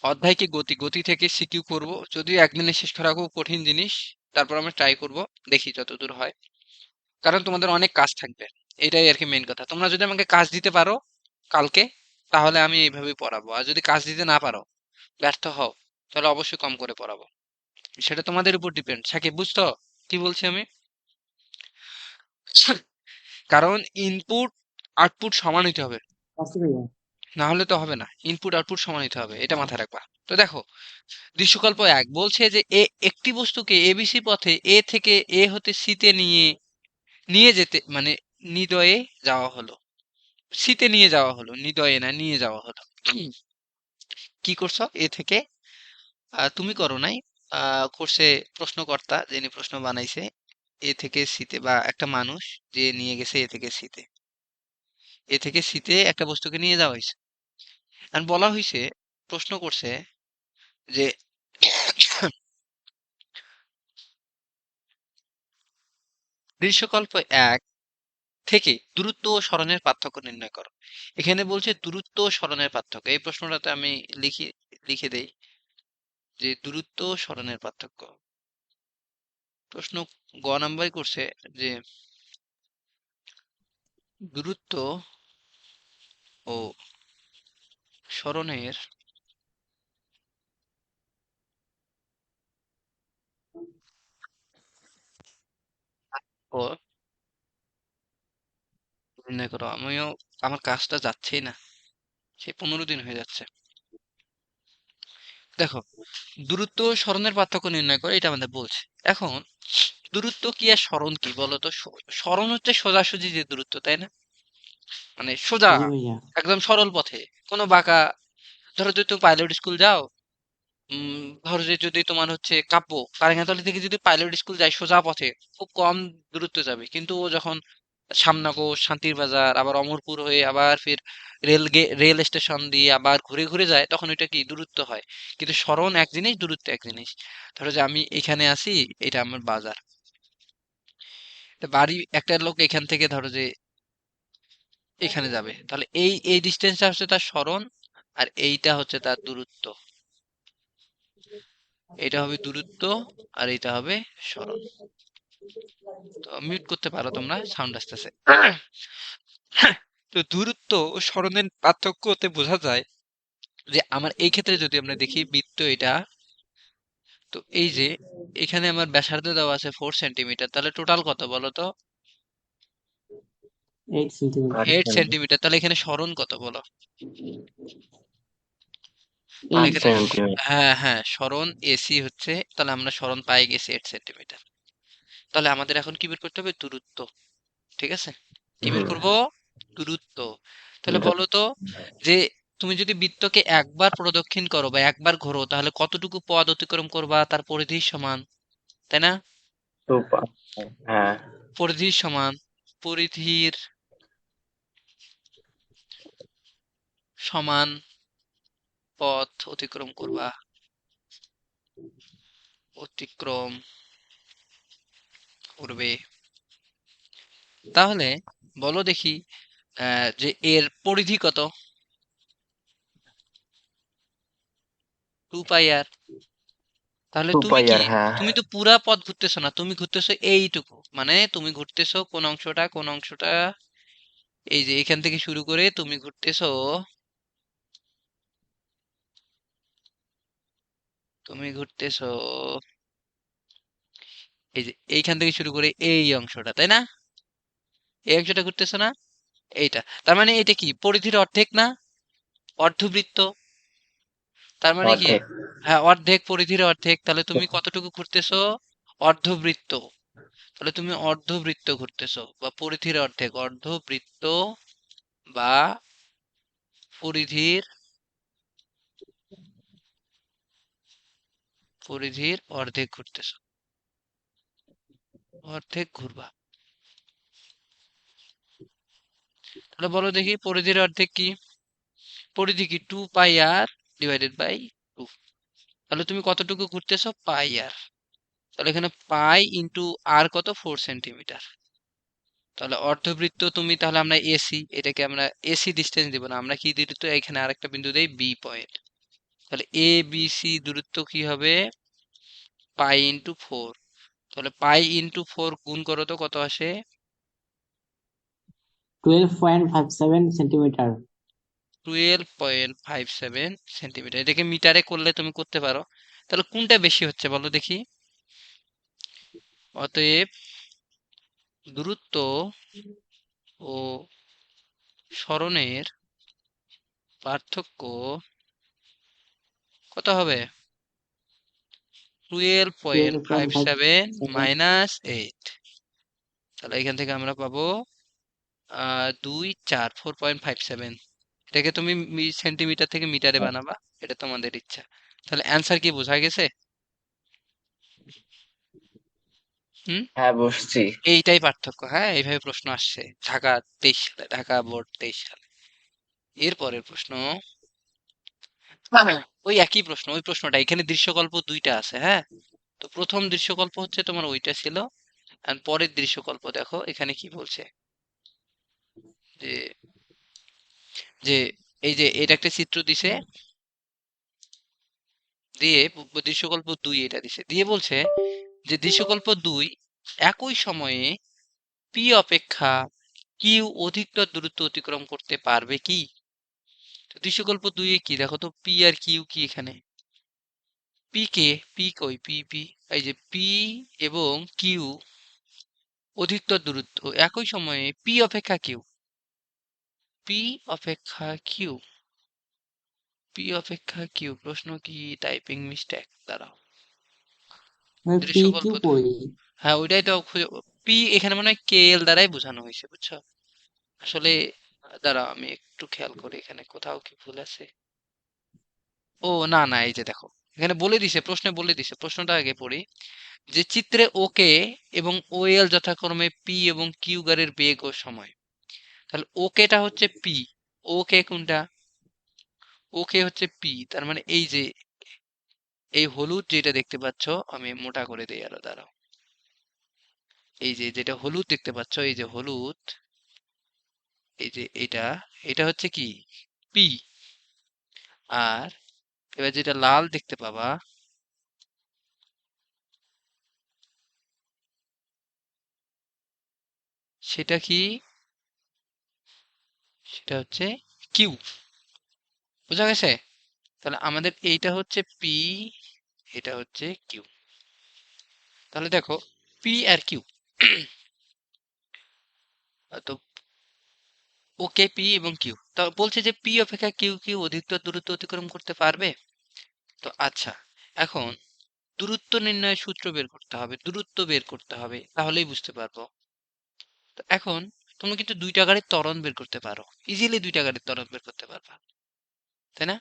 অধ্যায় কি গতি, গতি থেকে সিকিউ করব, যদিও একদিনে শেষ করা খুব কঠিন জিনিস। তারপর আমরা ট্রাই করব, দেখি যতদূর হয়। কারণ তোমাদের অনেক কাজ থাকবে, এটাই আর কি মেইন কথা। তোমরা যদি আমাকে কাজ দিতে পারো কালকে, তাহলে আমি এইভাবেই পড়াবো। আর যদি কাজ দিতে না পারো, ব্যর্থ হও, তাহলে অবশ্যই কম করে পড়াবো। সেটা তোমাদের উপর ডিপেন্ড। সাকিব, বুঝতো কি বলছি আমি? কারণ ইনপুট আউটপুট সমান হইতে হবে, আচ্ছা ভাইয়া। না হলে তো হবে না। ইনপুট আউটপুট সমান হইতে হবে, এটা মাথায় রাখবা। তো দেখো, দৃশ্যকল্প ১ বলছে যে একটি বস্তুকে এবিসি পথে এ থেকে এ হতে সিতে নিয়ে নিয়ে যেতে, মানে নিদয়ে যাওয়া হলো। সিতে নিয়ে যাওয়া হলো, নিদয়ে না, নিয়ে যাওয়া হলো। কি করছো? এ থেকে তুমি করো নাই, করছে প্রশ্নকর্তা, যিনি প্রশ্ন বানাইছে। এ থেকে সিতে, বা একটা মানুষ যে নিয়ে গেছে এ থেকে সিতে। এ থেকে সিতে একটা বস্তুকে নিয়ে যাওয়া হয়েছে। আর বলা হয়েছে, প্রশ্ন করছে যে দৃশ্যকল্প ১ থেকে দূরত্ব ও সরণের পার্থক্য নির্ণয় করো। এখানে বলছে দূরত্ব ও সরণের পার্থক্য। এই প্রশ্নটাতে আমি লিখি লিখে দেই যে দূরত্ব ও সরণের পার্থক্য। প্রশ্ন গ নাম্বারই করছে যে দূরত্ব ও সরণের ও নির্ণয় করো। আমিও, আমার কাজটা যাচ্ছেই না, সেই 15 দিন হয়ে যাচ্ছে। দেখো, দূরত্ব ও সরণের পার্থক্য নির্ণয় করে, এটা আমাদের বলছে। এখন দূরত্ব কি আর সরণ কি বলতো? সরণ হচ্ছে সোজাসুজি যে দূরত্ব, তাই না? মানে সোজা, জি ভাইয়া। একদম সরল পথে, কোনো বাঁকা। ধরো যদি তুমি পাইলট স্কুল যাও, ধরো যে যদি তোমার হচ্ছে কাব্য কারেঙ্গাতলি থেকে যদি পাইলট স্কুল যায় সোজা পথে, খুব কম দূরত্ব যাবে। কিন্তু ও যখন শ্যামনগর, শান্তির বাজার, আবার অমরপুর হয়ে আবার ফির রেল স্টেশন দিয়ে আবার ঘুরে ঘুরে যায়, তখন ওইটা কি দূরত্ব হয়। কিন্তু সরণ এক জিনিস, দূরত্ব এক জিনিস। ধরো যে আমি এখানে আছি, এটা আমার বাজার। তা বাড়ি, একটা লোক এখান থেকে ধরো যে এখানে যাবে, তাহলে এই এই ডিস্টেন্সটা হচ্ছে তার সরণ, আর এইটা হচ্ছে তার দূরত্ব। এটা হবে দূরত্ব, আর এইটা হবে সরণ। তো মিউট করতে পারো তোমরা, সাউন্ড আসতেছে। তো দূরত্ব ও সরণের পার্থক্যতে বোঝা যায় যে আমার এই ক্ষেত্রে যদি আমরা দেখি বৃত্ত এটা, তো এই যে এখানে আমার ব্যাসার্ধ দেওয়া আছে 4 সেন্টিমিটার, তাহলে টোটাল কত বলো তো? 8 সেন্টিমিটার। 8 সেন্টিমিটার। তাহলে এখানে সরণ কত বলো? তাহলে এইট। এখানে হ্যাঁ হ্যাঁ, সরণ এসি হচ্ছে, তাহলে আমরা সরণ পাই গেছি 8 সেন্টিমিটার। তাহলে আমাদের এখন কি বের করতে হবে? দূরত্ব। ঠিক আছে, কি বের করব? দূরত্ব। তাহলে বলো তো, যে তুমি যদি বৃত্তকে একবার প্রদক্ষিণ করো বা একবার ঘোরো, তাহলে কতটুকু পথ অতিক্রম করবা তার পরিধির সমান, তাই না? হ্যাঁ। পরিধির সমান, পরিধির সমান পথ অতিক্রম করবা, অতিক্রম করবে। তাহলে বলো দেখি, যে এর পরিধি কত? 2 পাই আর। তাহলে 2 তুমি পাই কি, আর, হ্যাঁ। তুমি তো পুরা পথ ঘুরতেছো না, তুমি ঘুরতেছো এইটুকু। মানে তুমি ঘুরতেছো কোন অংশটা, কোন অংশটা, এই যে এখান থেকে শুরু করে তুমি ঘুরতেছো, তুমি ঘুরতেছো এই যে এইখান থেকে শুরু করে এই অংশটা, তাই না? এই অংশটা ঘুরতেছো না, এইটা। তার মানে এটা কি পরিধির অর্ধেক না? অর্ধবৃত্ত। তার মানে কি? অর্ধেক। হ্যাঁ, অর্ধেক, পরিধির অর্ধেক। তাহলে তুমি কতটুকু ঘুরতেছো? অর্ধবৃত্ত। তাহলে তুমি অর্ধবৃত্ত ঘুরতেছো, বা পরিধির অর্ধেক। অর্ধবৃত্ত বা পরিধির, পরিধির অর্ধেক ঘুরতেছো, অর্ধেক ঘুরবা। তাহলে বলো দেখি পরিধির অর্ধেক কি? পরিধি কি? 2 পাই আর ডিভাইডেড বাই 2। তাহলে তুমি কতটুকু ঘুরতেছো? পাই আর। তাহলে এখানে পাই ইন্টু আর কত? 4 সেন্টিমিটার। তাহলে অর্ধবৃত্ত তুমি, তাহলে আমরা এসি, এটাকে আমরা এসি ডিস্টেন্স দিব না, আমরা কি দিই তো, এখানে আরেকটা বিন্দু দেই, বি পয়েন্ট। তাহলে এ বি সি দূরত্ব কি হবে? Pi into 4। তাহলে পাই ইন্টু 4 গুণ করো তো কত আসে? 12.57 সেন্টিমিটার। 12.57 সেন্টিমিটার। এটাকে মিটারে করলে তুমি করতে পারো। তাহলে কোনটা বেশি হচ্ছে বলো দেখি? অতএব দূরত্ব ও সরণের পার্থক্য কত হবে? 12.57 12.57। -8। তাহলে এখান থেকে আমরা পাবো 2 4 4.57। এটাকে তুমি সেন্টিমিটার থেকে মিটারে বানাবা, এটা তোমাদের ইচ্ছা। তাহলে অ্যান্সার কি বোঝা গেছে? হুম, হ্যাঁ, বসছি। এইটাই পার্থক্য। হ্যাঁ, এইভাবে প্রশ্ন আসছে ঢাকা 23 সালে, ঢাকা বোর্ড 23 সালে। এরপরের প্রশ্ন ওই একই প্রশ্ন, ওই প্রশ্নটা। এখানে দৃশ্যকল্প দুইটা আছে। হ্যাঁ, তো প্রথম দৃশ্যকল্প হচ্ছে তোমার ওইটা ছিল, আর পরের দৃশ্যকল্প দেখো এখানে কি বলছে। যে যে এই যে এটা একটা চিত্র দিছে, দিয়ে দৃশ্যকল্প 2 এটা দিছে, দিয়ে বলছে যে দৃশ্যকল্প 2 একই সময়ে পি অপেক্ষা কিউ অধিকতর দূরত্ব অতিক্রম করতে পারবে কি? তো দৃশ্যকল্প 2 এ কি দেখো তো, পি আর কিউ কি এখানে? পি কে, পি কই, পি পি, এই যে পি এবং কিউ অধিকতর দূরত্ব একই সময়ে পি অপেক্ষা কিউ, পি অপেক্ষা কিউ, পি অপেক্ষা কিউ। প্রশ্ন কি টাইপিং মিস্টেক? দাঁড়াও। পি দৃশ্যকল্প কিউ কই? হ্যাঁ, ওইটাই তো পি এখানে মনে হয় কে এল দ্বারাই বোঝানো হয়েছে, বুঝছো? আসলে দাঁড়াও আমি একটু খেয়াল করি এখানে কোথাও কি ভুল আছে। ও না না, এই যে দেখো এখানে বলে দিছে, প্রশ্নে বলে দিছে। প্রশ্নটা আগে পড়ি। যে চিত্রে ওকে এবং ও এল যথাক্রমে পি এবং কিউ গাড়ির বেগ ও সময়। তাহলে ওকেটা হচ্ছে পি, ওকে কোনটা? ওকে হচ্ছে পি। তার মানে এই যে এই হলুদ যেটা দেখতে পাচ্ছ, আমি মোটা করে দিই আরো, দাঁড়াও। এই যে যেটা হলুদ দেখতে পাচ্ছ, এই যে হলুদ, এই যে এটা, এটা হচ্ছে কি? পি। আর এবার যেটা লাল দেখতে পাবা, সেটা কি? সেটা হচ্ছে কিউ। বোঝা গেছে? তাহলে আমাদের এইটা হচ্ছে পি, এটা হচ্ছে কিউ। তাহলে দেখো পি আর কিউ, তো ওকে পি এবং কিউ, তা বলছে যে পি অপেক্ষা কিউ কিউ অধিকতর দূরত্ব অতিক্রম করতে পারবে। তো আচ্ছা, এখন দূরত্ব নির্ণয়ের সূত্র বের করতে হবে, দূরত্ব বের করতে হবে, তাহলেই বুঝতে পারবো। তো এখন তুমি কিন্তু দুইটা গাড়ির ত্বরণ বের করতে পারো, ইজিলি দুইটা গাড়ির ত্বরণ বের করতে পারবা, তাই না?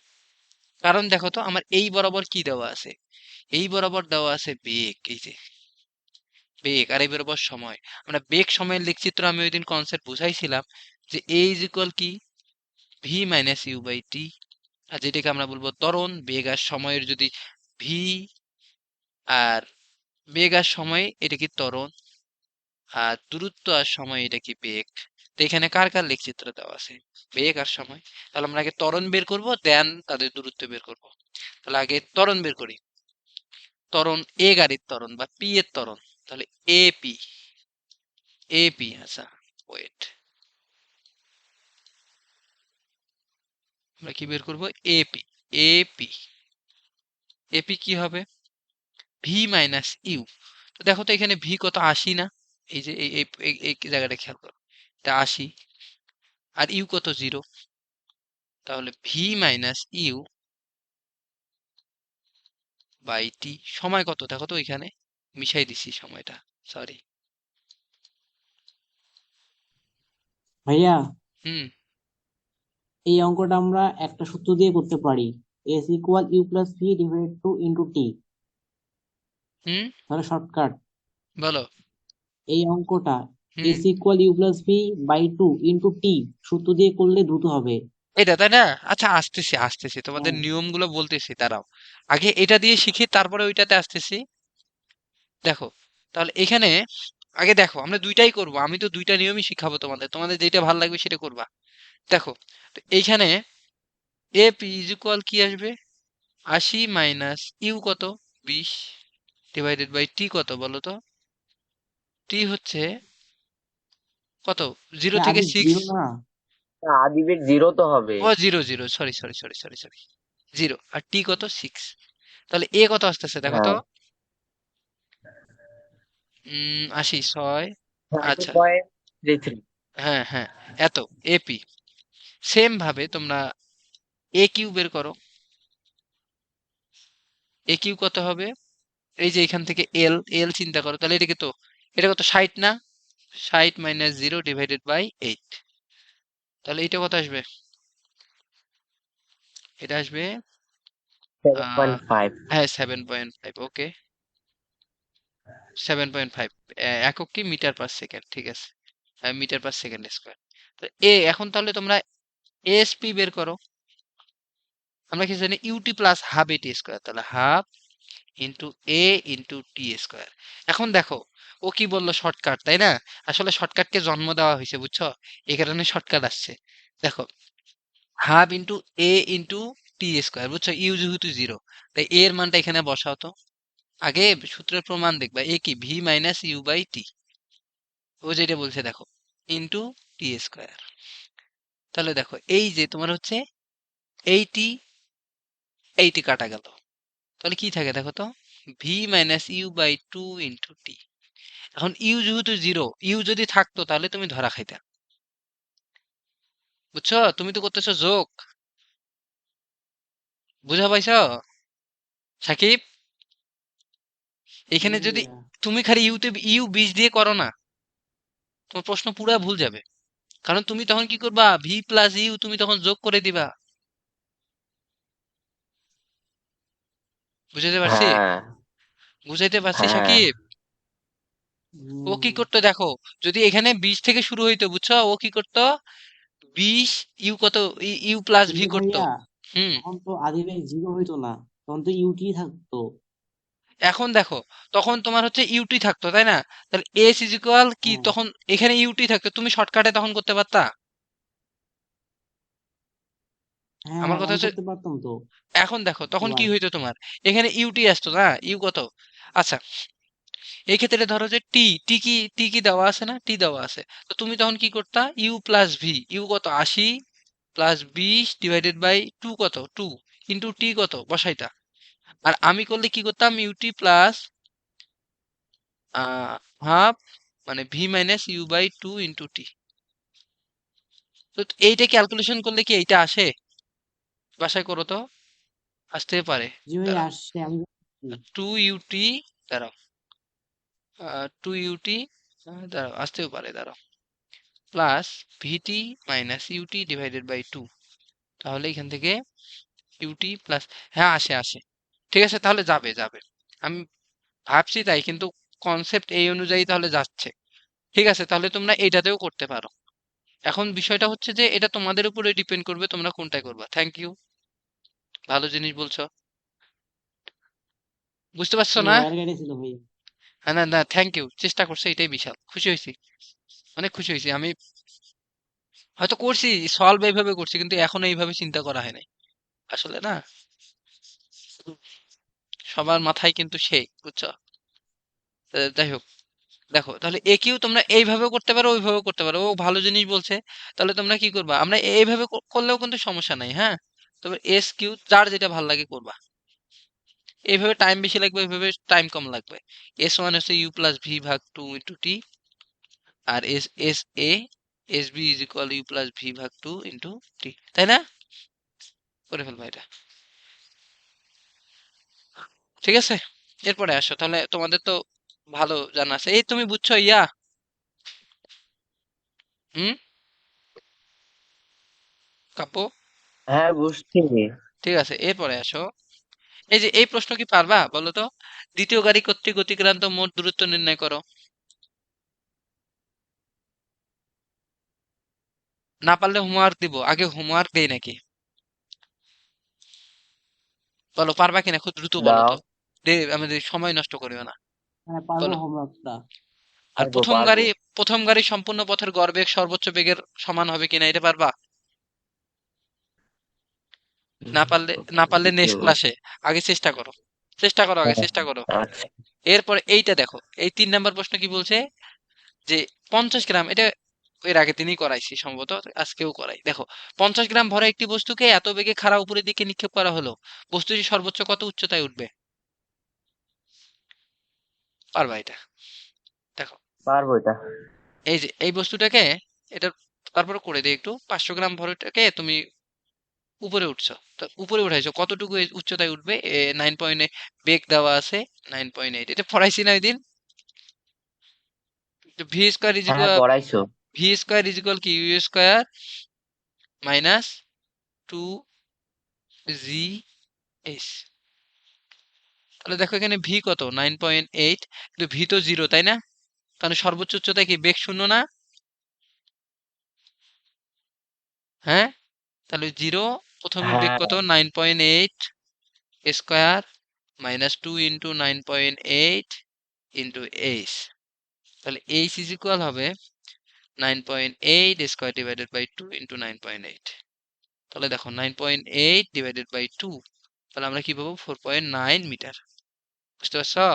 কারণ দেখো তো আমার এই বরাবর কি দেওয়া আছে? এই বরাবর দেওয়া আছে বেগ, এই যে বেগ, আর এই বরাবর সময়। আমরা বেগ সময়ের লেখচিত্র আমি ওই দিন কনসেপ্ট বুঝাইছিলাম, যে এ ইজ ইকুয়াল কি, ভি মাইনাস ইউ বাই টি। আর যেটাকে আমরা বলবো ত্বরণ। বেগ আর সময়ের যদি ভি আর বেগ আর সময় এটা কি ত্বরণ, আর দূরত্ব আর সময় এটা কি বেগ। তো এখানে কার কার লেখচিত্র দেওয়া আছে? বেগ আর সময়। তাহলে আমরা আগে ত্বরণ বের করব, দেন তাদের দূরত্ব বের করব। তাহলে আগে ত্বরণ বের করি। ত্বরণ এ গাড়ির ত্বরণ বা পি এর ত্বরণ, তাহলে এ পি, এ পি। আচ্ছা ওয়েট, আমরা কি বের করব? এপি, এপি, এপি কি হবে? V minus u. তো দেখো তো এখানে ভি কত, 80 না? এই যে এই জায়গাটা খেয়াল করো, এটা 80। আর ইউ কত, 0। তাহলে ভি মাইনাস ইউ বাই টি। সময় কত দেখো তো, এখানে মিশাই দিছি সময়টা, সরি। ভাইয়া, হুম এই অঙ্কটা আমরা একটা সূত্র দিয়ে করতে পারি। S equal you plus V divide two into T. হুম, তাহলে শর্টকাট বলো। এই অঙ্কটা হুম, S equal you plus V by two into T সূত্র দিয়ে করলে দ্রুত হবে। এটা তাই না? আচ্ছা আসতেছি আসতেছি, তোমাদের হ্যাঁ। নিয়মগুলো বলতেছি, দাঁড়াও। আগে এটা দিয়ে শিখি, তারপরে ওইটাতে আসতেছি। দেখো, তাহলে এখানে আগে দেখো, আমরা দুইটাই করব, আমি তো দুইটা নিয়মই শিখাবো তোমাদের, তোমাদের যেটা ভালো লাগবে সেটা করবা। দেখো, তো এইখানে এ পি ইজ ইকুয়াল কি আসবে? 80 মাইনাস ইউ কত 20 ডিভাইডেড বাই টি কত বলো তো? টি হচ্ছে কত 0 থেকে আদি 6। জিরো না। আদিবের জিরো তো হবে। ও 0 0 sorry sorry sorry sorry sorry 0 আর টি কত 6। তাহলে এ কত আসতেছে দেখো তো। হ্যাঁ 80 6। আচ্ছা 7.33। হ্যাঁ হ্যাঁ এত এপি। সেম ভাবে তোমরা এ কিউ বের করো। এ কিউ কত হবে? এই যে এখান থেকে এল এল চিন্তা করো, তাহলে এটাকে তো এটা কত 60 না? 60 মাইনাস 0 ডিভাইডেড বাই 8। তাহলে এটা কত আসবে? এটা আসবে 7.5। হ্যাঁ 7.5। ওকে 7.5 একক কি মিটার পার সেকেন্ড, ঠিক আছে। Metre per second square. তো এখন তাহলে তোমরা এসপি বের করো। আমরা কি জানি UT plus half AT square, তাহলে হাফ ইন্টু এ ইন্টু টি স্কোয়ার। এখন দেখো ও কি বললো শর্টকাট, তাই না? আসলে শর্টকাটকে জন্ম দেওয়া হয়েছে বুঝছো, এই কারণে শর্টকাট আসছে। দেখো হাফ ইন্টু এ ইন্টু টি স্কোয়ার, বুঝছো, ইউ যেহেতু জিরো তাই এ এর মানটা এখানে বসাও তো। আগে সূত্রের প্রমাণ দেখবা, এ কি ভি মাইনাস ইউ বাই টি, ও যেটা বলছে দেখো ইন্টু টি স্কোয়ার। তাহলে দেখো এই যে তোমার হচ্ছে এইটি এইটি কাটা গেল, তাহলে কি থাকে দেখো তো, V minus you by two into T. এখন ইউ যেহেতু জিরো, ইউ যদি থাকতো তাহলে তুমি ধরা খাইতা, বুঝছো? তুমি তো করতেছো যোগ, বুঝা পাইছো সাকিব? জি এখানে যদি ভাইয়া। তুমি খালি ইউতে ইউ 20 দিয়ে করো না, তোমার প্রশ্ন পুরা ভুল যাবে। কারণ তুমি তখন কি করবা, ভি প্লাস ইউ তুমি তখন যোগ করে দিবা। বুঝাতে পারছি? হ্যাঁ বুঝাইতে পারছি হ্যাঁ সাকিব? ও হুম। কি করতো দেখো, যদি এখানে 20 থেকে শুরু হইতো বুঝছো, ও কি করতো 20 ইউ কত ইউ প্লাস ভি কিন্তু করতো। ভাইয়া হুম। তখন তো আদিবে জিরো হইতো না, তখন তো ইউটি থাকতো। এখন দেখো তখন তোমার হচ্ছে ইউটি থাকতো তাই না? তাহলে এস ইজ ইকুয়াল কি হ্যাঁ তখন, এখানে ইউটি থাকতো, তুমি শর্টকাটে তখন করতে পারতা। হ্যাঁ আমার হ্যাঁ, কথা আমি হচ্ছে করতে পারতাম তো। এখন দেখো তখন কি এবার হইতো তোমার, এখানে ইউটি আসতো না, ইউ কত। আচ্ছা এই ক্ষেত্রে ধরো যে টি টি কি টি কি দেওয়া আছে না, টি দেওয়া আছে, তো তুমি তখন কি করতা, ইউ প্লাস ভি, ইউ কত 80 প্লাস 20 ডিভাইডেড বাই টু কত টু ইন্টু টি কত বসাইতা। আর আমি করলে কি করতাম, ইউটি প্লাস হাফ মানে V minus you by two into T. তো এইটা ক্যালকুলেশন করলে কি এইটা আসে? বাসায় করো তো, আসতে পারে। জি ভাইয়া দাঁড়াও আসছে, আমি জানি। টু ইউটি, দাঁড়াও টু ইউটি, দাঁড়াও আসতেও পারে, দাঁড়াও plus v t minus u t divided by two. তাহলে এখান থেকে ইউটি প্লাস, হ্যাঁ আসে আসে, ঠিক আছে তাহলে যাবে যাবে। আমি ভাবছি তাই, কিন্তু কনসেপ্ট এই অনুযায়ী তাহলে যাচ্ছে। ঠিক আছে তাহলে তোমরা এইটাতেও করতে পারো। এখন বিষয়টা হচ্ছে যে এটা তোমাদের উপরে ডিপেন্ড করবে তোমরা কোনটাই করবা। থ্যাংক ইউ, ভালো জিনিস বলছো, বুঝতে পারছো এটা না? ওয়্যার গাড়ি ছিল ভাইয়া। হ্যাঁ না না থ্যাংক ইউ, চেষ্টা করছো এটাই বিশাল, খুশি হয়েছি, অনেক খুশি হয়েছি আমি। হয়তো করছি সলভ এইভাবে করছি, কিন্তু এখন এইভাবে চিন্তা করা হয় নাই আসলে না। সবার মাথায় কিন্তু সেই, বুঝছো? যাই হোক, দেখো তাহলে এ কিউ তোমরা এইভাবেও করতে পারো ওইভাবেও করতে পারো, ও ভালো জিনিস বলছে। তাহলে তোমরা কি করবা, আমরা এইভাবে করলেও কিন্তু সমস্যা নাই, হ্যাঁ। তবে এস কিউ যার যেটা ভালো লাগে করবা। এইভাবে টাইম বেশি লাগবে, এইভাবে টাইম কম লাগবে। এস ওয়ান হচ্ছে ইউ প্লাস ভি ভাগ টু ইন্টু টি, আর s s a s b is equal you plus v ভাগ টু ইন্টু টি, তাই না? করে ফেলবা এটা, ঠিক আছে। এরপরে আসো তাহলে, তোমাদের তো ভালো জানা আছে, এই তুমি বুঝছো ইয়া। হুম কাপো, হ্যাঁ বুঝছি। ঠিক আছে এরপরে আসো। এই যে এই প্রশ্ন কি পারবা বলো তো, দ্বিতীয় গাড়ি কর্তৃক অতিক্রান্ত মোট দূরত্ব নির্ণয় করো। না পারলে হোমওয়ার্ক দিব, আগে হোমওয়ার্ক দেই নাকি? বলো পারবা কিনা, খুব দ্রুত বলো দাও। তো, দে আমাদের সময় নষ্ট করিও না। হ্যাঁ পারবো বলো। হোমওয়ার্কটা। আর পারবো পারবো। প্রথম গাড়ি সম্পূর্ণ পথের গড় বেগ সর্বোচ্চ বেগের সমান হবে কিনা এটা পারবা? না পারলে নেক্সট ক্লাসে। আগে চেষ্টা করো, আগে চেষ্টা করো। আচ্ছা। এরপরে এইটা দেখো, এই 3 নাম্বার প্রশ্ন কি বলছে যে 50 গ্রাম, এটা এর আগে দিনই করাইছি সম্ভবত, আজকেও করাই। দেখো, 50 গ্রাম ভরা একটি বস্তুকে এত বেগে খাড়া উপরের দিকে নিক্ষেপ করা হলো, বস্তুটি সর্বোচ্চ কত উচ্চতায় উঠবে? পারবা এটা? দেখো, পারবো এটা। এই যে এই বস্তুটাকে, এটা তারপরে করে দিই একটু। 500 গ্রাম ভরটাকে তুমি উপরে উঠছো, তো উপরে উঠাইছো, কতটুকু উচ্চতায় উঠবে? 9.8 বেগ দেওয়া আছে, 9.8, এটা পড়াইছি না ওই দিন। ভি স্কোয়ার ইজ হ্যাঁ, পড়াইছো। কি u square minus 2 g s. তাহলে দেখো এখানে ভি কত, 9.8, কিন্তু ভি তো 0, তাই না? তাহলে সর্বোচ্চ উচ্চতায় কি বেগ 0 না? হ্যাঁ, তাহলে 0, প্রথমে বেগ হ্যাঁ, কত, 9.8 square minus 2 into 9.8 into H. তাহলে এইচ ইজ ইকুয়াল হবে 9.8 স্কোয়ার ডিভাইডেড বাই 2 ইন্টু 9.8। তাহলে দেখো 9.8 ডিভাইডেড বাই 2, তাহলে আমরা কি পাবো? 4.9 মিটার। বুঝতে পারছো?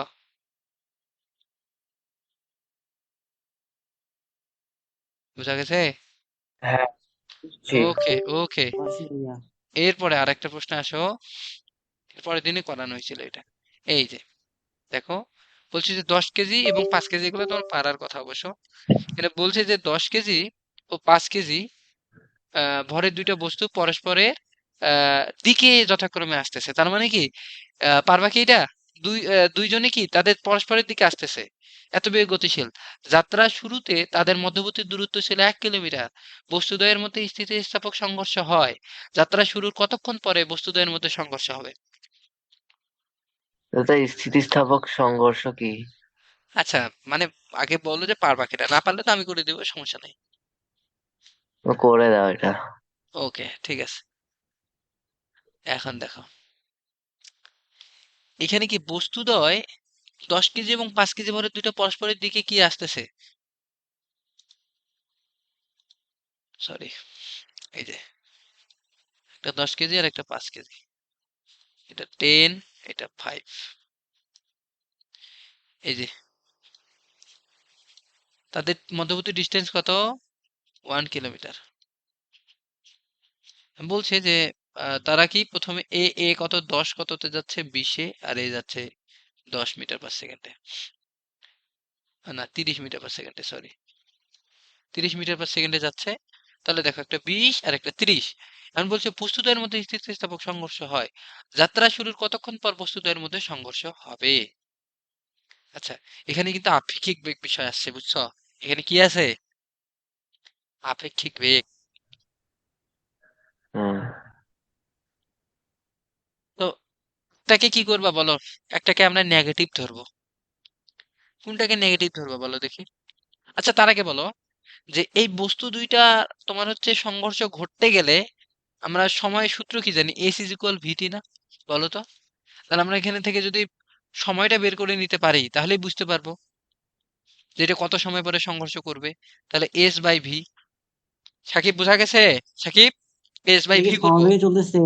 বুঝা গেছে? হ্যাঁ, বুঝছি। ওকে, ওকে। পারছি ভাইয়া। এরপরে আরেকটা প্রশ্ন আসো, এর পরের দিনে করানো হয়েছিল এটা। এই যে দেখো, বলছে যে 10 কেজি এবং 5 কেজি, এগুলো তোমার পারার কথা অবশ্য। এটা বলছে যে 10 কেজি ও 5 কেজি ভরের দুইটা বস্তু পরস্পরের দিকে যথাক্রমে আসতেছে। তার মানে কি, পারবা কি এটা? দুইজনে কি তাদের পরস্পরের দিকে আসতেছে, এত বেগে গতিশীল। যাত্রার শুরুতে তাদের মধ্যবর্তী দূরত্ব ছিল 1 কিলোমিটার। বস্তুদ্বয়ের মধ্যে স্থিতিস্থাপক সংঘর্ষ হয়। যাত্রা শুরুর কতক্ষণ পরে বস্তুদ্বয়ের মধ্যে সংঘর্ষ হবে? এটা স্থিতিস্থাপক সংঘর্ষ কি? আচ্ছা, মানে আগে বললো যে পারবা কিনা, না পারলে তো আমি করে দেবো, সমস্যা নেই। করে দাও এটা। ওকে, ঠিক আছে। এখন দেখো, এখানে কি বস্তুদ্বয় 10 কেজি এবং 5 কেজি ভরের দুটো পরস্পরের দিকে কি আসতেছে? সরি, এই যে একটা 10 কেজি আর একটা 5 কেজি, এটা 10, এটা 5। এই যে তাদের মধ্যবর্তী ডিস্টেন্স কত? 1 কিলোমিটার। বলছে যে তারা কি প্রথমে এ কত, 10 কততে যাচ্ছে, 20-এ, আর এ যাচ্ছে 10 মিটার পার সেকেন্ডে, না 30 মিটার পার সেকেন্ডে, সরি, 30 মিটার পার সেকেন্ডে যাচ্ছে। তাহলে দেখো, একটা 20 আর একটা 30। এখন বলছে বস্তুদ্বয়ের মধ্যে স্থিতিস্থাপক সংঘর্ষ হয়। যাত্রা শুরুর কতক্ষণ পর বস্তুদ্বয়ের মধ্যে সংঘর্ষ হবে? আচ্ছা, এখানে কিন্তু আপেক্ষিক বেগ বিষয় আসছে, বুঝছো? এখানে কি আছে? আপেক্ষিক বেগ। হুম। তো এটাকে কি করবা বলো? একটাকে আমরা নেগেটিভ ধরবো, কোনটাকে নেগেটিভ ধরবো বলো দেখি। আচ্ছা, তার আগে বলো যে এই বস্তু দুইটা তোমার হচ্ছে সংঘর্ষ ঘটতে গেলে আমরা সময় সূত্র কি জানি? এস ইজ ইকুয়াল ভিটি না? বলো তো। তাহলে আমরা এখানে থেকে যদি সময়টা বের করে নিতে পারি, তাহলেই বুঝতে পারবো যে এটা কত সময় পরে সংঘর্ষ করবে। তাহলে এস বাই ভি। সাকিব, বোঝা গেছে? সাকিব, এস বাই এটা কি ভি করব সমবেগে চলতেছে?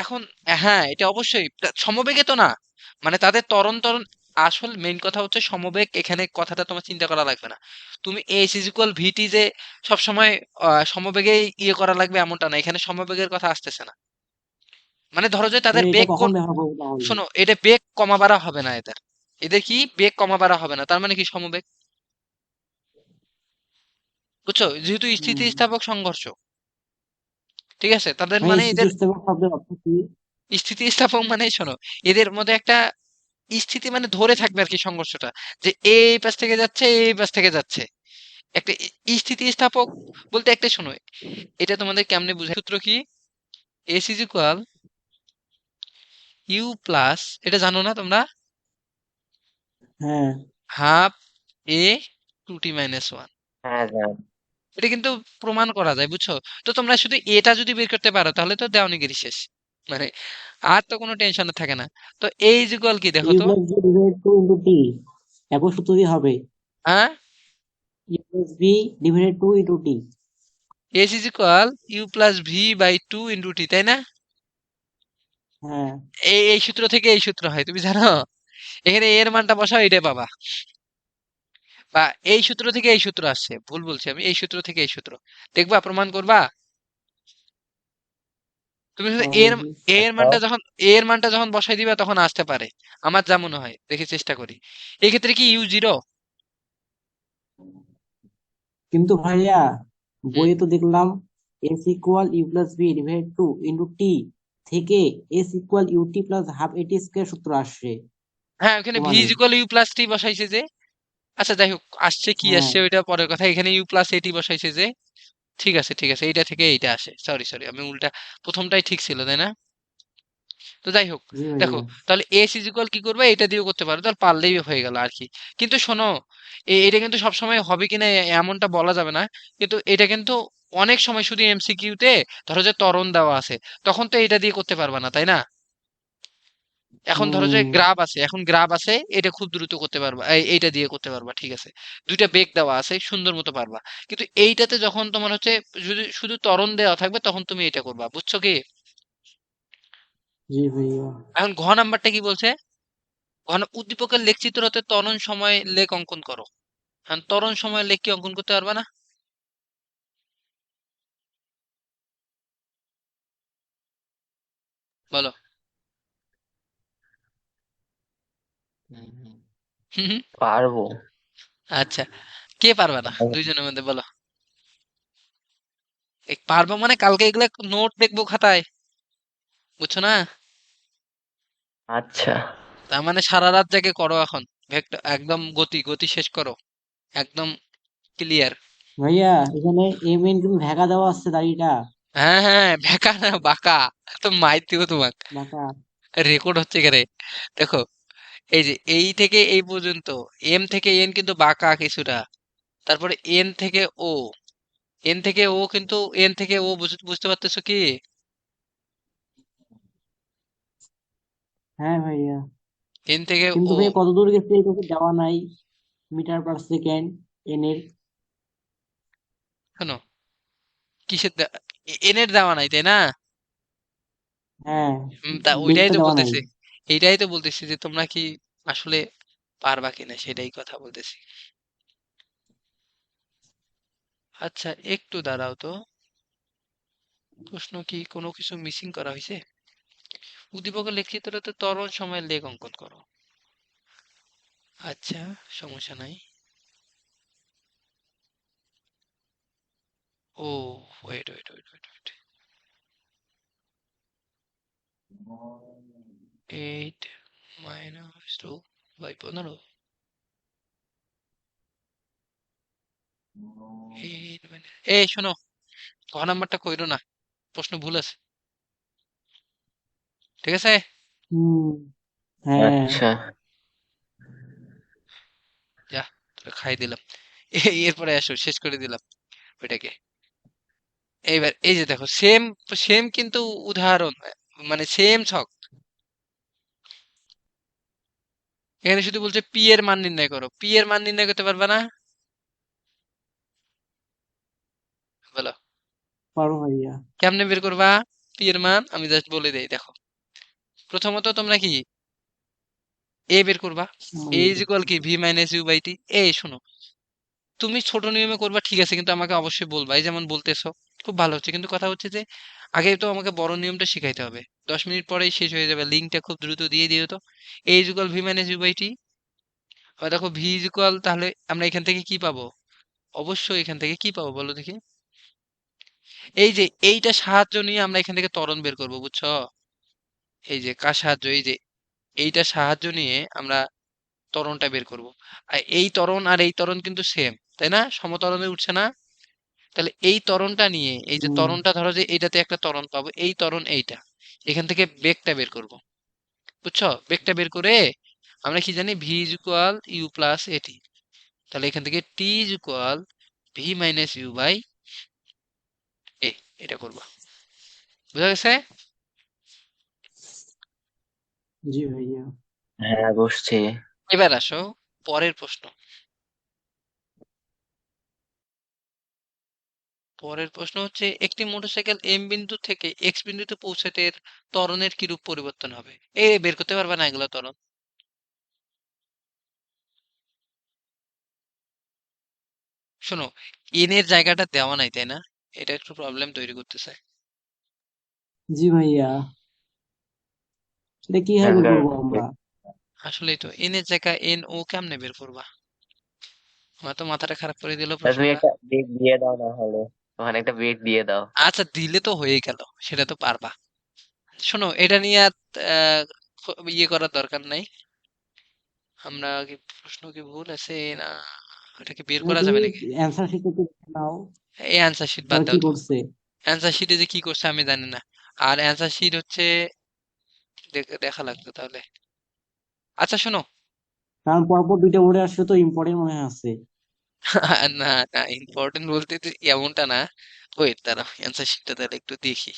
এখন। হ্যাঁ, এটা অবশ্যই সমবেগে তো না, মানে তাদের ত্বরণ। আসল মেইন কথা হচ্ছে সমবেগ, এখানে কথাটা তোমার চিন্তা করা লাগবে না। তুমি এস ইজ ইকুয়াল ভিটি যে সবসময় সমবেগে ইয়ে করা লাগবে এমনটা না, এখানে সমবেগের কথা আসতেছে না। মানে ধরো যে তাদের তাহলে এটা বেগ কখন ব্যবহার করবো তাহলে? শোনো, এটা বেগ কমা বাড়া হবে না এদের। এদের কি বেগ কমা বাড়া হবে না, তার মানে কি সমবেগ। বুঝছো? যেহেতু হুম। স্থিতিস্থাপক সংঘর্ষ, ঠিক আছে, তাদের ভাই মানে এদের স্থিতিস্থাপক শব্দের অর্থ কি? স্থিতিস্থাপক মানে শোনো, এদের মধ্যে একটা স্থিতি মানে ধরে থাকবে আর কি সংঘর্ষটা, যে এই পাশ থেকে যাচ্ছে, এই পাশ থেকে যাচ্ছে। একটা স্থিতিস্থাপক বলতে একটা, শোনো, এটা তোমাদের কেমনে বুঝাই, সূত্র কি? S is equal you plus, এটা জানো না তোমরা? হ্যাঁ। Half a two t minus one. হ্যাঁ, জান। এটা কিন্তু প্রমাণ করা যায়, বুঝছো? তো তোমরা শুধু এটা যদি বের করতে পারো, তাহলে তো দেওয়ানিগিরি শেষ, মানে আর তো কোনো টেনশন থাকে না। তো এই ইজ ইকুয়াল কি দেখো ইউ তো। Plus G divide two into T, একই সূত্র দিয়ে হবে। হ্যাঁ, U plus B divided two into T. S is equal you plus V by two into টি, তাই না? হ্যাঁ। এই সূত্র থেকে এই সূত্র হয়, তুমি জানো? এখানে এর মানটা বসাও, এটাই পাবা। বা এই সূত্র থেকে এই সূত্র আসছে, ভুল বলছি আমি, এই সূত্র থেকে এই সূত্র। দেখবা, প্রমাণ করবা? তুমি শুধু করো এর দেখি। এর আচ্ছা, মানটা যখন এর মানটা যখন বসাই দিবা তখন আসতে পারে। আমার যা মনে হয়, দেখি চেষ্টা করি। এই ক্ষেত্রে কি ইউ জিরো? কিন্তু ভাইয়া বইয়ে তো দেখলাম S equal you plus B divide two into T থেকে S equal UT plus half AT square সূত্র আসছে হ্যাঁ, ওখানে ভি প্রমাণে। Is equal you plus T বসাইছে যে। আচ্ছা, যাই হোক, আসছে কি হ্যাঁ। আসছে ওইটা পরের কথা। এখানে ইউ প্লাস এটি বসাইছে যে। ঠিক আছে, ঠিক আছে, এইটা থেকে এইটা আসে। সরি, সরি, আমি উল্টা। প্রথমটাই ঠিক ছিল, তাই না? তো যাই হোক, জি দেখো, ভাইয়া। তাহলে এস ইজ ইকুয়াল কি করবে, এটা দিয়েও করতে পারো, তাহলে পারলেই হয়ে গেল আর কি। কিন্তু শোনো, এটা কিন্তু সবসময় হবে কিনা এমনটা বলা যাবে না। কিন্তু এটা কিন্তু অনেক সময় শুধু এমসিকিউ তে, ধরো যে ত্বরণ দেওয়া আছে, তখন তো এটা দিয়ে করতে পারবা না, তাই না? এখন ধরো যে হুম। গ্রাফ আছে, এখন গ্রাফ আছে, এটা খুব দ্রুত করতে পারবা, এইটা দিয়ে করতে পারবা, ঠিক আছে। দুইটা বেগ দেওয়া আছে, সুন্দর মতো পারবা। কিন্তু এইটাতে যখন তোমার হচ্ছে, যদি শুধু ত্বরণ দেওয়া থাকবে, তখন তুমি এটা করবা, বুঝছো কি? জি ভাইয়া। এখন ঘ নাম্বারটা কি বলছে? ঘন উদ্দীপকের লেখচিত্রতে ত্বরণ সময় লেখ অঙ্কন করো। এখন ত্বরণ সময় লেখ কি অঙ্কন করতে পারবা না? বলো। হুম, হুম হুম। পারবো। আচ্ছা, কে পারবা না দুইজনের মধ্যে, বলো। পারবো মানে কালকে এগুলা নোট দেখবো খাতায়, বুঝছো না? আচ্ছা, তার মানে সারা রাত জেগে করো এখন। একদম গতি গতি শেষ করো, একদম ক্লিয়ার। ভাইয়া এখানে এম এন কিন্তু ভেগা দেওয়া আছে দাড়িটা। হ্যাঁ হ্যাঁ, বেকা না বাঁকা। তো মাইর দিব তোমাক। বাঁকা। রেকর্ড হচ্ছে এখানে। দেখো, এই যে এই থেকে এই পর্যন্ত, এম থেকে এন কিন্তু বাঁকা কিছুটা। তারপরে এন থেকে ও, এন থেকে ও কিন্তু, এন থেকে ও বুঝতে পারতেছো কি? হ্যাঁ ভাইয়া। এন থেকে কিন্তু ও। ভাইয়া কত দূর গেছে এটা তো দেওয়া নাই, মিটার পার সেকেন্ড এন এর। শোনো, এন এর দেওয়া নাই, তাই না? হ্যাঁ। তা ওইটাই বেগটা তো দেওয়া নাই। বলতেছি। এইটাই তো বলতেছি যে তোমরা কি আসলে পারবা কিনা, সেটাই কথা বলতেছি। আচ্ছা, একটু দাঁড়াও তো। প্রশ্ন কি কোনো কিছু মিসিং করা হয়েছে? উদ্দীপকের লেখচিত্রতে ত্বরণ সময়ের লেখ অঙ্কন করো। আচ্ছা, সমস্যা নাই। ও, wait wait wait wait wait. 8 minus 2 by 15। 8 minus, এই শোনো, ঘ নাম্বারটা কইরো না, প্রশ্ন ভুল আছে, ঠিক আছে? হুম। হ্যাঁ। আচ্ছা, যা, তোরা খাই দিলাম। এরপরে আসো, শেষ করে দিলাম ওইটাকে। এইবার এই যে দেখো, সেম সেম কিন্তু উদাহরণ, মানে সেম ছক। এখানে শুধু বলছে পি এর মান নির্ণয় করো, পি এর মান নির্ণয় করতে পারবে না? বলো, পারো ভাইয়া। কেমনে বের করবা পি এর মান? আমি জাস্ট বলে দেই, দেখো। প্রথমত তোমরা কি এ বের করবা। এ ইজ ইকুয়াল কি ভি মাইনাস ইউ বাই টি। এই শোনো, তুমি ছোট নিয়মে করবা, ঠিক আছে, কিন্তু আমাকে অবশ্যই বলবা। এই যেমন বলতেছো, খুব ভালো হচ্ছে, কিন্তু কথা হচ্ছে যে আগে তো আমাকে বড় নিয়মটা শিখাইতে হবে। 10 মিনিট পরেই শেষ হয়ে যাবে, লিঙ্কটা খুব দ্রুত দিয়ে দিও তো। A is equal V minus you by T. আবার দেখো ভি ইজ ইকুয়াল, তাহলে আমরা এখান থেকে কি পাবো? অবশ্যই এখান থেকে কি পাবো বলো দেখি। এই যে এইটা সাহায্য নিয়ে আমরা এখান থেকে ত্বরণ বের করবো, বুঝছো? এই যে কার সাহায্য, এই যে এইটা সাহায্য নিয়ে আমরা ত্বরণটা বের করব। আর এই ত্বরণ আর এই ত্বরণ কিন্তু সেম, তাই না? সমত্বরণে উঠছে না? তাহলে এই ত্বরণটা নিয়ে, এই যে হুম। ত্বরণটা, ধরো যে এইটাতে একটা ত্বরণ পাবো, এই ত্বরণ এইটা, এখান থেকে বেগটা বের করব, বুঝছো? বেগটা বের করে আমরা কি জানি, v is equal you plus at. তাহলে এখান থেকে t is equal V minus you by a, এটা করবো। বুঝা গেছে? জি ভাইয়া। হ্যাঁ বসছি। এবার আসো পরের প্রশ্ন। পরের প্রশ্ন হচ্ছে একটি মোটরসাইকেল এম বিন্দু থেকে এক্স বিন্দুতে পৌঁছাতে এর ত্বরণের কি রূপ পরিবর্তন হবে? এ বের করতে পারবে না এগুলো ত্বরণ। শোনো, এন এর জায়গাটা দেওয়া নাই তাই না? এটা একটু প্রবলেম তৈরি করতেছে। জি ভাইয়া, এটা কিভাবে হ্যাঁ, করবো আমরা? আসলেই তো এন এর জায়গায় এন ও কেমনে বের করবা? আমার তো মাথাটা খারাপ করে দিল তা তুমি প্রশ্নটা। একটা বেগ দিয়ে দাও না হলে, ওখানে একটা বেগ দিয়ে দাও। আচ্ছা দিলে তো হয়েই গেল, সেটা তো পারবা। শোনো, এটা নিয়ে আর আহ, ইয়ে করার দরকার নাই। আমরা কি প্রশ্ন কি ভুল আছে না এটা কি বের মানে করা তুমি যাবে নাকি? অ্যান্সার শিট একটু দেখে নাও, এই অ্যান্সার শিট বাদ তারা কি দাও তো। করছে। অ্যান্সার শিটে যে কি করছে আমি জানি না। আর অ্যান্সার শিট হচ্ছে দেখা লাগতো তাহলে। আচ্ছা শোনো। কারণ পরপর দুইটা বোর্ডে আসলে তো ইম্পর্টেন্ট মনে হয় আছে। না না, ইম্পর্টেন্ট বলতে তো এমনটা না। ওয়েট দাঁড়াও, অ্যান্সার শিটটা তাহলে একটু দেখি।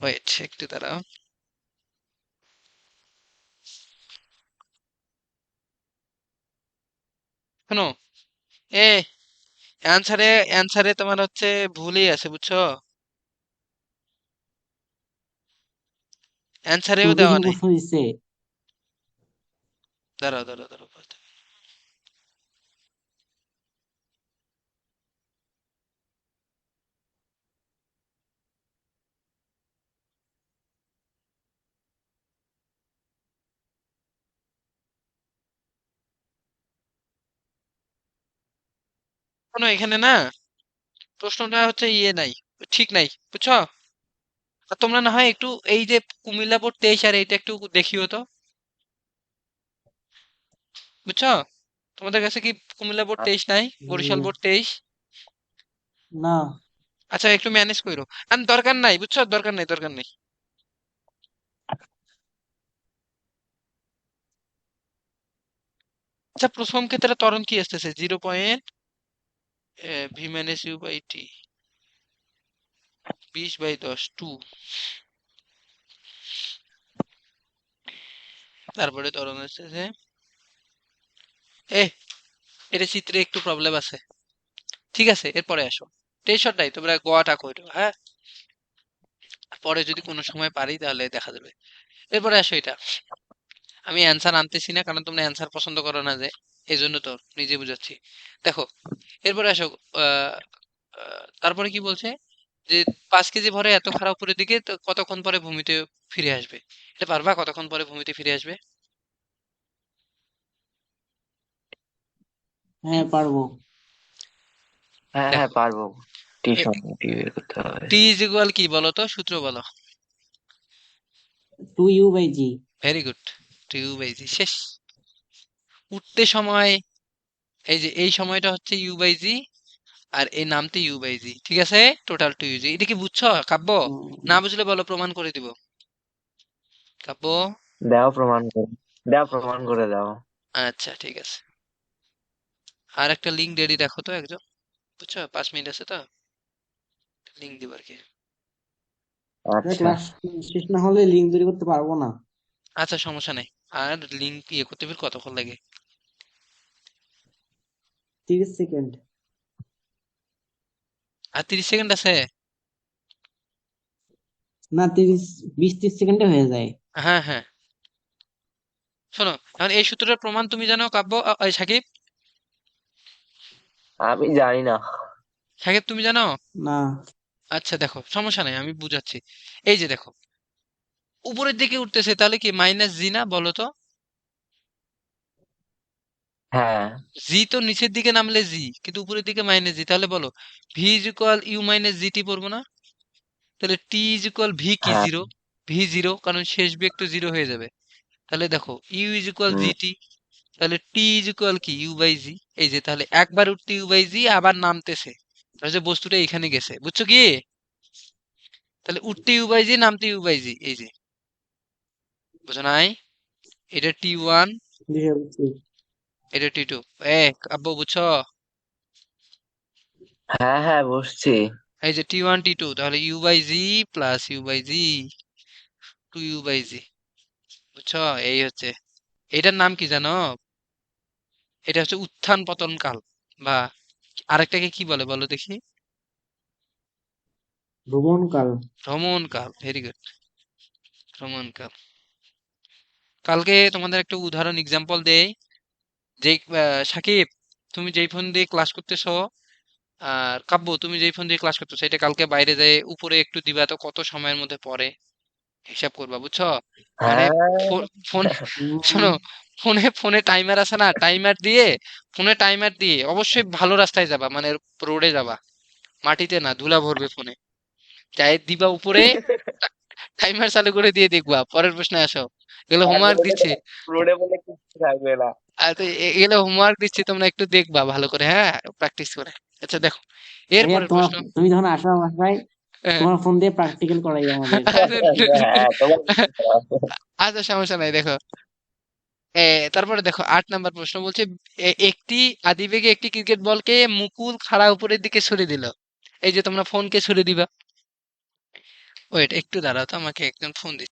ওয়েট একটু দাঁড়াও। শোনো, এ অ্যান্সারে তোমার হচ্ছে ভুলই আছে বুঝছো। অ্যান্সারেও দেওয়া ত্রুটিহীন নাই। প্রশ্ন দিচ্ছে। দাঁড়াও দাঁড়াও দাঁড়াও। শোনো এখানে না, প্রশ্নটা হচ্ছে ইয়ে নাই, ঠিক নাই বুঝছো। আর তোমরা না হয় একটু এই যে কুমিল্লা বোর্ড 23 আর এইটা একটু দেখিও তো, বুঝছো। তোমাদের কাছে কি কুমিল্লা বোর্ড 23 নাই, বরিশাল ভাইয়া, বোর্ড 23? না। আচ্ছা একটু ম্যানেজ করো। আর দরকার নাই বুঝছো, দরকার নাই দরকার নাই। আচ্ছা প্রথম ক্ষেত্রে ত্বরণ কি আসতেছে? 0.v-u/t 20/10 2। তারপরে ত্বরণ আসতেছে এ, এটা চিত্রে একটু প্রবলেম আছে। ঠিক আছে এরপরে আসো। টেনশন নাই, তোমরা গোয়াটা করো হ্যাঁ। পরে যদি কোনো সময় পারি তাহলে দেখা যাবে। এরপরে আসো এটা। আমি অ্যান্সার আনতেছি না কারণ তোমরা অ্যান্সার পছন্দ করো না যে, এই জন্য তো নিজে বুঝাচ্ছি। দেখো, এরপরে আসো। তারপরে কি বলছে যে 5 কেজি ভরে এত খারাপ উপরের দিকে তো কতক্ষণ পরে ভূমিতে ফিরে আসবে? এটা পারবা কতক্ষণ পরে ভূমিতে ফিরে আসবে? হুম? হ্যাঁ, পারবো। হ্যাঁ হ্যাঁ, দেখো, পারবো। টি বের করতে হবে। টি ইজ ইকুয়াল কি বলো তো, সূত্র বলো। 2u/g। Very good. Two u by g শেষ। উঠতে সময়, এই যে এই সময়টা হচ্ছে ইউ বাই জি, আর এই নামতে ইউ বাই জি, ঠিক আছে। Total two u g. এটা কি বুঝছো কাব্য? না বুঝলে বলো, প্রমাণ করে দিব। কাব্য। দাও প্রমাণ করে, দাও প্রমাণ করে দাও। আচ্ছা ঠিক আছে। আর একটা লিঙ্ক রেডি রাখো তো একজন, বুঝছো, 5 মিনিট আছে তো, লিঙ্ক দিব আর কি। আচ্ছা। ক্লাস শেষ না হলে লিঙ্ক তৈরি করতে পারবো না। আচ্ছা সমস্যা নেই। আর লিঙ্ক ইয়ে করতে ফের কতক্ষণ লাগে? 30 সেকেন্ড। আর 30 সেকেন্ড আছে? না, 20-30 সেকেন্ডে হয়ে যায়। হ্যাঁ হ্যাঁ। শোনো, এখন এই সূত্রের প্রমাণ তুমি জানো কাব্য, এই সাকিব? আমি জানি না। সাকিব তুমি জানো? না। আচ্ছা দেখো সমস্যা নেই, আমি বুঝাচ্ছি। এই যে দেখো, উপরের দিকে উঠতেছে তাহলে কি মাইনাস জি না বলো তো? হ্যাঁ জি তো নিচের দিকে নামলে জি, কিন্তু উপরের দিকে মাইনাস জি, তাহলে বলো v is equal u minus g t পড়বো না? তাহলে টি ইজ ইকুয়াল ভি কি হ্যাঁ। জিরো, ভি জিরো কারণ শেষ বিয়োগ তো জিরো হয়ে যাবে। তাহলে দেখো ইউ ইজ ইকুয়াল হুম। জি টি, তাহলে টি ইজ ইকুয়াল কি ইউ বাই জি। এই যে তাহলে একবার উঠতে ইউ বাই জি আবার নামতেছে, তাহলে যে বস্তুটা এখানে গেছে বুঝছো কি? তাহলে উঠতে ইউ বাই জি নামতে ইউ বাই জি, এই যে বুঝো নাই? এটা টি 1, বুঝে বুঝছি। এটা টি 2। আব্বু বুঝছো? হ্যাঁ হ্যাঁ, বসছি। এই যে টি 1 টি 2, তাহলে u by g plus u by g two u by g, বুঝছো? এই হচ্ছে, এটার নাম কি জানো? এটা হচ্ছে উত্থান পতন কাল, বা আরেকটাকে কি বলে বলো দেখি? ভ্রমণকাল। ভ্রমণ কাল। ভেরি গুড, ভ্রমণ কাল। কালকে তোমাদের একটা উদাহরণ এক্সাম্পল দেই, যে সাকিব, তুমি যেই ফোন দিয়ে ক্লাস করতেছো, আর কাব্য তুমি যেই ফোন দিয়ে ক্লাস করতেছো, এটা কালকে বাইরে যায় উপরে একটু দিবা তো কত সময়ের মধ্যে পড়ে হিসাব করবা, বুঝছো? মানে হ্যাঁ ফোন, উম, শোনো, ফোনে টাইমার আছে না, টাইমার দিয়ে অবশ্যই ভালো রাস্তায় যাবা, মানে রোডে যাবা, মাটিতে না, ধুলা ভরবে ফোনে, যাই দিবা উপরে, টাইমার চালু করে দিয়ে দেখবা। পরের প্রশ্নে আসো, এগুলো হোমওয়ার্ক দিচ্ছে। রোডে বলে কিছু থাকবে না। তো এগুলো হোমওয়ার্ক দিচ্ছি, তোমরা একটু দেখবা ভালো করে, হ্যাঁ, প্র্যাকটিস করে। আচ্ছা দেখো, এর ভাইয়া পরের তোমার, প্রশ্ন। তুমি যখন আসো আমার বাসায়, হ্যাঁ। তোমার ফোন দিয়ে প্র্যাকটিক্যাল করাই আমাদের। হ্যাঁ তোমার আচ্ছা সমস্যা নাই, দেখো তারপরে দেখো ৮ নাম্বার প্রশ্ন বলছে, একটি আদিবেগে একটি ক্রিকেট বলকে মুকুল খাড়া উপরের দিকে ছুড়ে দিল। এই যে তোমরা ফোনকে ছুড়ে দিবা, ওয়েট একটু দাঁড়াও তো, আমাকে একজন ফোন দিচ্ছে।